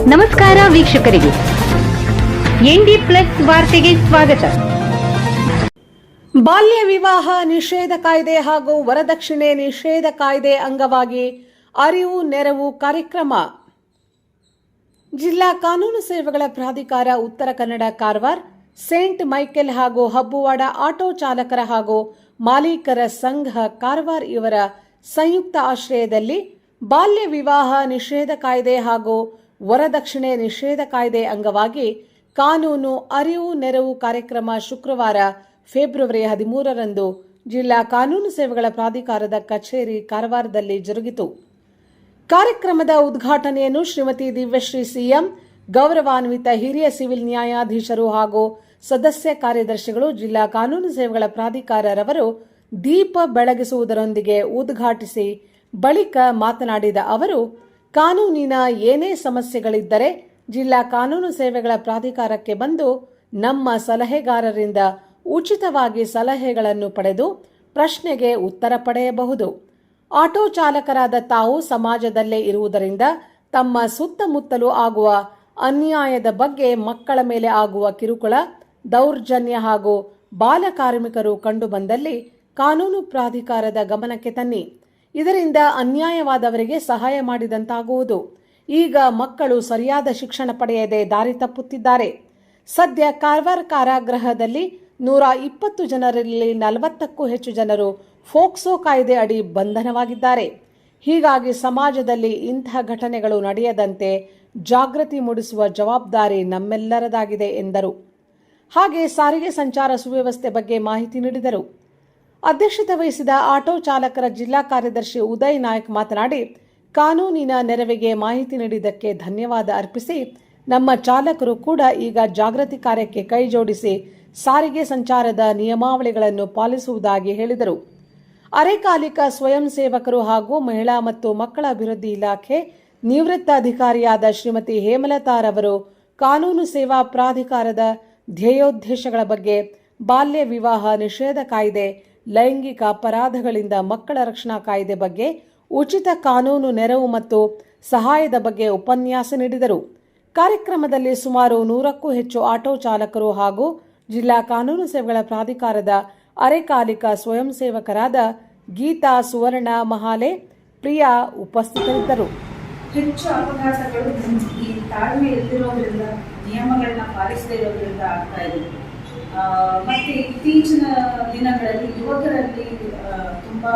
ನಮಸ್ಕಾರ ವೀಕ್ಷಕರಿಗೆ, ND plus ವಾರ್ತೆಗೆ ಸ್ವಾಗತ. ಬಾಲ್ಯ ವಿವಾಹ ನಿಷೇಧ ಕಾಯ್ದೆ ಹಾಗೂ ವರದಕ್ಷಿಣೆ ನಿಷೇಧ ಕಾಯ್ದೆ ಅಂಗವಾಗಿ ಅರಿವು ನೆರವು ಕಾರ್ಯಕ್ರಮ. ಜಿಲ್ಲಾ ಕಾನೂನು ಸೇವೆಗಳ ಪ್ರಾಧಿಕಾರ ಉತ್ತರ ಕನ್ನಡ ಕಾರವಾರ, ಸೇಂಟ್ ಮೈಕೆಲ್ ಹಾಗೂ ಹಬ್ಬುವಾಡ ಆಟೋ ಚಾಲಕರ ಹಾಗೂ ಮಾಲೀಕರ ಸಂಘ ಕಾರವಾರ ಇವರ ಸಂಯುಕ್ತ ಆಶ್ರಯದಲ್ಲಿ ಬಾಲ್ಯ ವಿವಾಹ ನಿಷೇಧ ಕಾಯ್ದೆ ಹಾಗೂ ವರದಕ್ಷಿಣೆ ನಿಷೇಧ ಕಾಯ್ದೆ ಅಂಗವಾಗಿ ಕಾನೂನು ಅರಿವು ನೆರವು ಕಾರ್ಯಕ್ರಮ ಶುಕ್ರವಾರ ಫೆಬ್ರವರಿ 13ರಂದು ಜಿಲ್ಲಾ ಕಾನೂನು ಸೇವೆಗಳ ಪ್ರಾಧಿಕಾರದ ಕಚೇರಿ ಕಾರವಾರದಲ್ಲಿ ಜರುಗಿತು. ಕಾರ್ಯಕ್ರಮದ ಉದ್ಘಾಟನೆಯನ್ನು ಶ್ರೀಮತಿ ದಿವ್ಯಶ್ರೀ ಸಿಎಂ, ಗೌರವಾನ್ವಿತ ಹಿರಿಯ ಸಿವಿಲ್ ನ್ಯಾಯಾಧೀಶರು ಹಾಗೂ ಸದಸ್ಯ ಕಾರ್ಯದರ್ಶಿಗಳು, ಜಿಲ್ಲಾ ಕಾನೂನು ಸೇವೆಗಳ ಪ್ರಾಧಿಕಾರರವರು ದೀಪ ಬೆಳಗಿಸುವುದರೊಂದಿಗೆ ಉದ್ಘಾಟಿಸಿ ಬಳಿಕ ಮಾತನಾಡಿದ ಅವರು, ಕಾನೂನಿನ ಏನೇ ಸಮಸ್ಯೆಗಳಿದ್ದರೆ ಜಿಲ್ಲಾ ಕಾನೂನು ಸೇವೆಗಳ ಪ್ರಾಧಿಕಾರಕ್ಕೆ ಬಂದು ನಮ್ಮ ಸಲಹೆಗಾರರಿಂದ ಉಚಿತವಾಗಿ ಸಲಹೆಗಳನ್ನು ಪಡೆದು ಪ್ರಶ್ನೆಗೆ ಉತ್ತರ ಪಡೆಯಬಹುದು. ಆಟೋ ಚಾಲಕರಾದ ತಾವು ಸಮಾಜದಲ್ಲೇ ಇರುವುದರಿಂದ ತಮ್ಮ ಸುತ್ತಮುತ್ತಲೂ ಆಗುವ ಅನ್ಯಾಯದ ಬಗ್ಗೆ, ಮಕ್ಕಳ ಮೇಲೆ ಆಗುವ ಕಿರುಕುಳ, ದೌರ್ಜನ್ಯ ಹಾಗೂ ಬಾಲಕಾರ್ಮಿಕರು ಕಂಡುಬಂದಲ್ಲಿ ಕಾನೂನು ಪ್ರಾಧಿಕಾರದ ಗಮನಕ್ಕೆ ತನ್ನಿ. ಇದರಿಂದ ಅನ್ಯಾಯವಾದವರಿಗೆ ಸಹಾಯ ಮಾಡಿದಂತಾಗುವುದು. ಈಗ ಮಕ್ಕಳು ಸರಿಯಾದ ಶಿಕ್ಷಣ ಪಡೆಯದೆ ದಾರಿ ತಪ್ಪುತ್ತಿದ್ದಾರೆ. ಸದ್ಯ ಕಾರವಾರ ಕಾರಾಗೃಹದಲ್ಲಿ 120 ಜನರಲ್ಲಿ 40ಕ್ಕೂ ಹೆಚ್ಚು ಜನರು ಫೋಕ್ಸೋ ಕಾಯ್ದೆ ಅಡಿ ಬಂಧನವಾಗಿದ್ದಾರೆ. ಹೀಗಾಗಿ ಸಮಾಜದಲ್ಲಿ ಇಂತಹ ಘಟನೆಗಳು ನಡೆಯದಂತೆ ಜಾಗೃತಿ ಮೂಡಿಸುವ ಜವಾಬ್ದಾರಿ ನಮ್ಮೆಲ್ಲರದಾಗಿದೆ ಎಂದರು. ಹಾಗೆ ಸಾರಿಗೆ ಸಂಚಾರ ಸುವ್ಯವಸ್ಥೆ ಬಗ್ಗೆ ಮಾಹಿತಿ ನೀಡಿದರು. ಅಧ್ಯಕ್ಷತೆ ವಹಿಸಿದ ಆಟೋ ಚಾಲಕರ ಜಿಲ್ಲಾ ಕಾರ್ಯದರ್ಶಿ ಉದಯ್ ನಾಯಕ್ ಮಾತನಾಡಿ, ಕಾನೂನಿನ ನೆರವಿಗೆ ಮಾಹಿತಿ ನೀಡಿದ್ದಕ್ಕೆ ಧನ್ಯವಾದ ಅರ್ಪಿಸಿ, ನಮ್ಮ ಚಾಲಕರು ಕೂಡ ಈಗ ಜಾಗೃತಿ ಕಾರ್ಯಕ್ಕೆ ಕೈ ಜೋಡಿಸಿ ಸಾರಿಗೆ ಸಂಚಾರದ ನಿಯಮಾವಳಿಗಳನ್ನು ಪಾಲಿಸುವುದಾಗಿ ಹೇಳಿದರು. ಅರೆಕಾಲಿಕ ಸ್ವಯಂ ಸೇವಕರು ಹಾಗೂ ಮಹಿಳಾ ಮತ್ತು ಮಕ್ಕಳ ಅಭಿವೃದ್ಧಿ ಇಲಾಖೆ ನಿವೃತ್ತ ಅಧಿಕಾರಿಯಾದ ಶ್ರೀಮತಿ ಹೇಮಲತಾರವರು ಕಾನೂನು ಸೇವಾ ಪ್ರಾಧಿಕಾರದ ಧ್ಯೇಯೋದ್ದೇಶಗಳ ಬಗ್ಗೆ, ಬಾಲ್ಯ ವಿವಾಹ ನಿಷೇಧ ಕಾಯ್ದೆ, ಲೈಂಗಿಕ ಅಪರಾಧಗಳಿಂದ ಮಕ್ಕಳ ರಕ್ಷಣಾ ಕಾಯ್ದೆ ಬಗ್ಗೆ, ಉಚಿತ ಕಾನೂನು ನೆರವು ಮತ್ತು ಸಹಾಯದ ಬಗ್ಗೆ ಉಪನ್ಯಾಸ ನೀಡಿದರು. ಕಾರ್ಯಕ್ರಮದಲ್ಲಿ ಸುಮಾರು 100ಕ್ಕೂ ಹೆಚ್ಚು ಆಟೋ ಚಾಲಕರು ಹಾಗೂ ಜಿಲ್ಲಾ ಕಾನೂನು ಸೇವೆಗಳ ಪ್ರಾಧಿಕಾರದ ಅರೆಕಾಲಿಕ ಸ್ವಯಂ ಸೇವಕರಾದ ಗೀತಾ, ಸುವರ್ಣ, ಮಹಾಲೆ, ಪ್ರಿಯಾ ಉಪಸ್ಥಿತರಿದ್ದರು. ಹೆಚ್ಚು ಅಪಘಾತಗಳು ಈ ತಾಳ್ಮೆ ಇಲ್ಲದಿರೋದ್ರಿಂದ, ನಿಯಮಗಳನ್ನ ಪಾಲಿಸದೇ ಇರೋದ್ರಿಂದ ಆಗ್ತಾ ಇದೆ. ಮತ್ತೆ ಇತ್ತೀಚಿನ ದಿನಗಳಲ್ಲಿ ಯುವಕರಲ್ಲಿ ತುಂಬಾ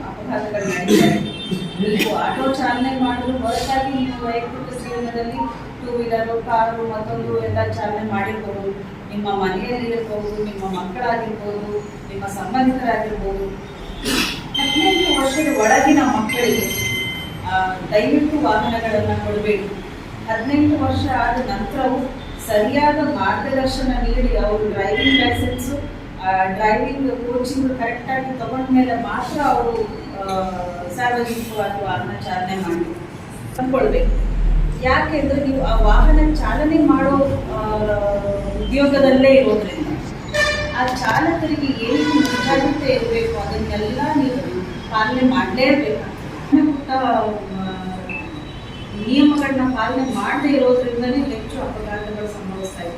ಅಪಘಾತಗಳು ನಡೀತಾ ಇದೆ. ನೀವು ಆಟೋ ಚಾಲನೆ ಮಾಡಲು ಹೊರತಾಗಿ ನೀವು ವೈಯಕ್ತಿಕ ಜೀವನದಲ್ಲಿ 2 ವೀಲರು, ಕಾರು, ಮತ್ತೊಂದು ಎಲ್ಲ ಚಾಲನೆ ಮಾಡಿರ್ಬೋದು. ನಿಮ್ಮ ಮನೆಯಲ್ಲಿ ಇರ್ಬೋದು, ನಿಮ್ಮ ಮಕ್ಕಳಾಗಿರ್ಬೋದು, ನಿಮ್ಮ ಸಂಬಂಧಿಕರಾಗಿರ್ಬೋದು. 18 ವರ್ಷದ ಒಳಗಿನ ಮಕ್ಕಳಿಗೆ ದಯವಿಟ್ಟು ವಾಹನಗಳನ್ನು ಕೊಡಬೇಡಿ. 18 ವರ್ಷ ಆದ ನಂತರವೂ ಸರಿಯಾದ ಮಾರ್ಗದರ್ಶನ ನೀಡಿ ಅವರು ಡ್ರೈವಿಂಗ್ ಲೈಸೆನ್ಸು, ಡ್ರೈವಿಂಗ್ ಕೋಚಿಂಗ್ ಕರೆಕ್ಟಾಗಿ ತಗೊಂಡ ಮೇಲೆ ಮಾತ್ರ ಅವರು ಸಾರ್ವಜನಿಕವಾದ ವಾಹನ ಚಾಲನೆ ಮಾಡಿ ತಂದ್ಕೊಳ್ಬೇಕು. ಯಾಕೆಂದರೆ ನೀವು ಆ ವಾಹನ ಚಾಲನೆ ಮಾಡೋ ಉದ್ಯೋಗದಲ್ಲೇ ಇರೋದ್ರಿಂದ ಆ ಚಾಲಕರಿಗೆ ಏನು ಮುಂಜಾಗ್ರತೆ ಇರಬೇಕು ಅದನ್ನೆಲ್ಲ ನೀವು ಪಾಲನೆ ಮಾಡಲೇಬೇಕು. ನಿಯಮಗಳನ್ನ ಪಾಲನೆ ಮಾಡದೇ ಇರೋದ್ರಿಂದಲೇ ಹೆಚ್ಚು ಅಪಘಾತಗಳು ಸಂಭವಿಸ್ತಾ ಇದೆ.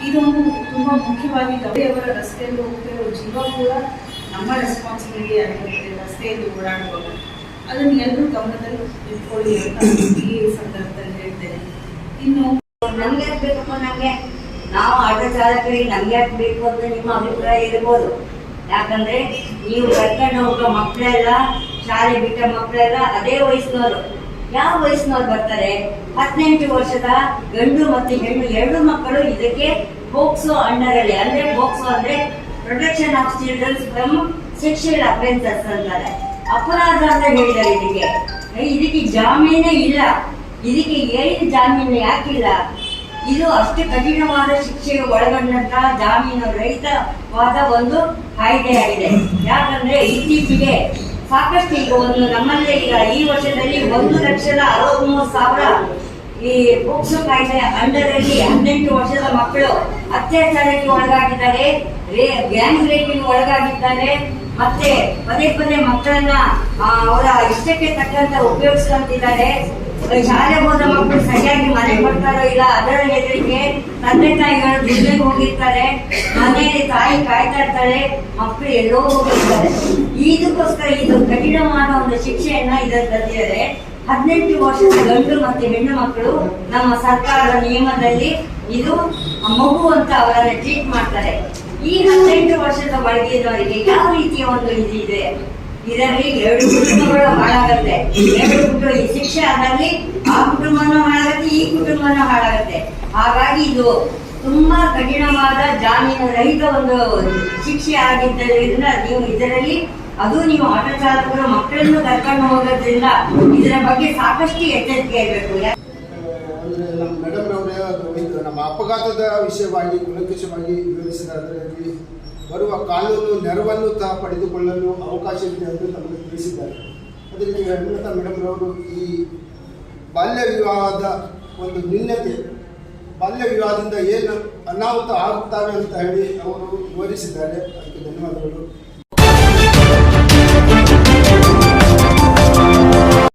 ಇದೊಂದು ತುಂಬ ಮುಖ್ಯವಾಗಿ ಗೌರಿಯವರ ರಸ್ತೆಯಲ್ಲಿ ಹೋಗ್ತಿರೋ ಜೀವ ಕೂಡ ನಮ್ಮ ರೆಸ್ಪಾನ್ಸಿಬಿಲಿಟಿ ಆಗಿರುತ್ತೆ. ರಸ್ತೆಯಲ್ಲಿ ಓಡಾಡುವಾಗ ಅದನ್ನು ಎಲ್ಲರೂ ಗಮನದಲ್ಲಿ ಇಟ್ಕೊಳ್ಳಿ ಅಂತ ಈ ಸಂದರ್ಭದಲ್ಲಿ ಹೇಳ್ತೇನೆ. ಇನ್ನು ನಮ್ಗೆ ಯಾಕೆ ಬೇಕಪ್ಪ, ನಮಗೆ ನಾವು ಆಟೋ ಚಾಲಕರಿಗೆ ನಮ್ಗೆ ಯಾಕೆ ಬೇಕು ಅಂತ ನಿಮ್ಮ ಅಭಿಪ್ರಾಯ ಇರ್ಬೋದು. ಯಾಕಂದ್ರೆ ನೀವು ಕರ್ಕೊಂಡು ಹೋಗೋ ಮಕ್ಕಳೆಲ್ಲ, ಶಾಲೆ ಬಿಟ್ಟ ಮಕ್ಕಳೆಲ್ಲ ಅದೇ ವಯಸ್ಸಿನವರು. ಯಾವ ವಯಸ್ಸಿನವ್ರು ಬರ್ತಾರೆ? 18 ವರ್ಷದ ಗಂಡು ಮತ್ತು ಹೆಣ್ಣು 2 ಮಕ್ಕಳು ಇದಕ್ಕೆ ಪೋಕ್ಸೋ ಅಂಡರ್ ಅಲ್ಲಿ, ಅಂದ್ರೆ ಪೋಕ್ಸೋ ಅಂದ್ರೆ protection of childrens from sexual offences ಅಂತಾರೆ. ಅಪರಾಧ ಅಂತ ಹೇಳಿದ್ದಾರೆ. ಇದಕ್ಕೆ ಜಾಮೀನೇ ಇಲ್ಲ. ಇದಕ್ಕೆ ಏನು ಜಾಮೀನು ಯಾಕಿಲ್ಲ? ಇದು ಅಷ್ಟು ಕಠಿಣವಾದ ಶಿಕ್ಷೆಗೆ ಒಳಗೊಂಡಂತ ಜಾಮೀನು ರಹಿತವಾದ ಒಂದು ಕಾಯ್ದೆ ಆಗಿದೆ. ಯಾಕಂದ್ರೆ ಇತ್ತೀಚೆಗೆ ಸಾಕಷ್ಟು ಈಗ ನಮ್ಮಲ್ಲೇ ಈಗ ಈ ವರ್ಷದಲ್ಲಿ 1,63,000 ಈ ಪೋಕ್ಸೋ ಕಾಯ್ದೆ ಅಂಡರ್ ಅಲ್ಲಿ 18 ವರ್ಷದ ಮಕ್ಕಳು ಅತ್ಯಾಚಾರಕ್ಕೆ ಒಳಗಾಗಿದ್ದಾರೆ, ಗ್ಯಾಂಗ್ ರೇಪಿಂಗ್ ಒಳಗಾಗಿದ್ದಾರೆ. ಮತ್ತೆ ಪದೇ ಪದೇ ಮಕ್ಕಳನ್ನ ಅವರ ಇಷ್ಟಕ್ಕೆ ತಕ್ಕಂತ ಉಪಯೋಗಿಸ್ಕೊಂತಿದ್ದಾರೆ. ಶಾಲೆ ಹೋದ ಮಕ್ಕಳು ಸರಿಯಾಗಿ ಮನೆಗೆ ಬರ್ತಾರೋ ಇಲ್ಲ ಅದರ ಹೆದರಿಕೆ, ತಂದೆ ತಾಯಿಗಳು ದುಡ್ಡಿಗೆ ಹೋಗಿರ್ತಾರೆ, ಮನೆಯಲ್ಲಿ ತಾಯಿ ಕಾಯ್ತಾ ಇರ್ತಾರೆ, ಮಕ್ಕಳು ಎಲ್ಲೋ ಹೋಗಿರ್ತಾರೆ. ಇದಕ್ಕೋಸ್ಕರ ಇದು ಕಠಿಣವಾದ ಒಂದು ಶಿಕ್ಷೆಯನ್ನ ಇದನ್ನು ತಂದಿದ್ದಾರೆ. 18 ವರ್ಷದ ಗಂಡು ಮತ್ತು ಹೆಣ್ಣು ಮಕ್ಕಳು ನಮ್ಮ ಸರ್ಕಾರದ ನಿಯಮದಲ್ಲಿ ಇದು ಮಗು ಅಂತ ಅವರನ್ನ ಟ್ರೀಟ್ ಮಾಡ್ತಾರೆ. ಈ 18 ವರ್ಷದ ಒಳಗಿನವರಿಗೆ ಯಾವ ರೀತಿಯ ಒಂದು ಇದೆ, ಇದರಲ್ಲಿ 2 ಕುಟುಂಬಗಳು ಹಾಳಾಗತ್ತೆ. 2 ಕುಟುಂಬ ಈ ಶಿಕ್ಷೆ ಆದಲ್ಲಿ ಆ ಕುಟುಂಬನೂ ಹಾಳಾಗತ್ತೆ, ಈ ಕುಟುಂಬನೂ ಹಾಳಾಗತ್ತೆ. ಹಾಗಾಗಿ ಇದು ತುಂಬಾ ಕಠಿಣವಾದ ಜಾಮೀನು ರಹಿತ ಒಂದು ಶಿಕ್ಷೆ ಆಗಿದ್ದರಿಂದ ನೀವು ಇದರಲ್ಲಿ ನೀವು ಆಟೋ ಚಾಲಕರು ಮಕ್ಕಳನ್ನು ಕರ್ಕೊಂಡು ಹೋಗೋದ್ರಿಂದ ಇದರ ಬಗ್ಗೆ ಸಾಕಷ್ಟು ಎಚ್ಚರಿಕೆ ಇರಬೇಕು. ಅಂದರೆ ನಮ್ಮ ಮೇಡಮ್ ಅವರೇ ಇದು ನಮ್ಮ ಅಪಘಾತದ ವಿಷಯವಾಗಿ ಕೂಲಂಕಷವಾಗಿ ವಿವರಿಸಿದ ಅದರಲ್ಲಿ ಬರುವ ಕಾನೂನು ನೆರವನ್ನು ಪಡೆದುಕೊಳ್ಳಲು ಅವಕಾಶ ಇದೆ ಎಂದು ನಮಗೆ ತಿಳಿಸಿದ್ದಾರೆ. ಅದರಲ್ಲಿ ಹೇಳುತ್ತಾ ಮೇಡಮ್ ಅವರು ಈ ಬಾಲ್ಯ ವಿವಾಹದ ಒಂದು ನ್ಯೂನತೆ, ಬಾಲ್ಯ ವಿವಾಹದಿಂದ ಏನು ಅನಾಹುತ ಆಗುತ್ತವೆ ಅಂತ ಹೇಳಿ ಅವರು ವಿವರಿಸಿದ್ದಾರೆ. ಅದಕ್ಕೆ ಧನ್ಯವಾದಗಳು.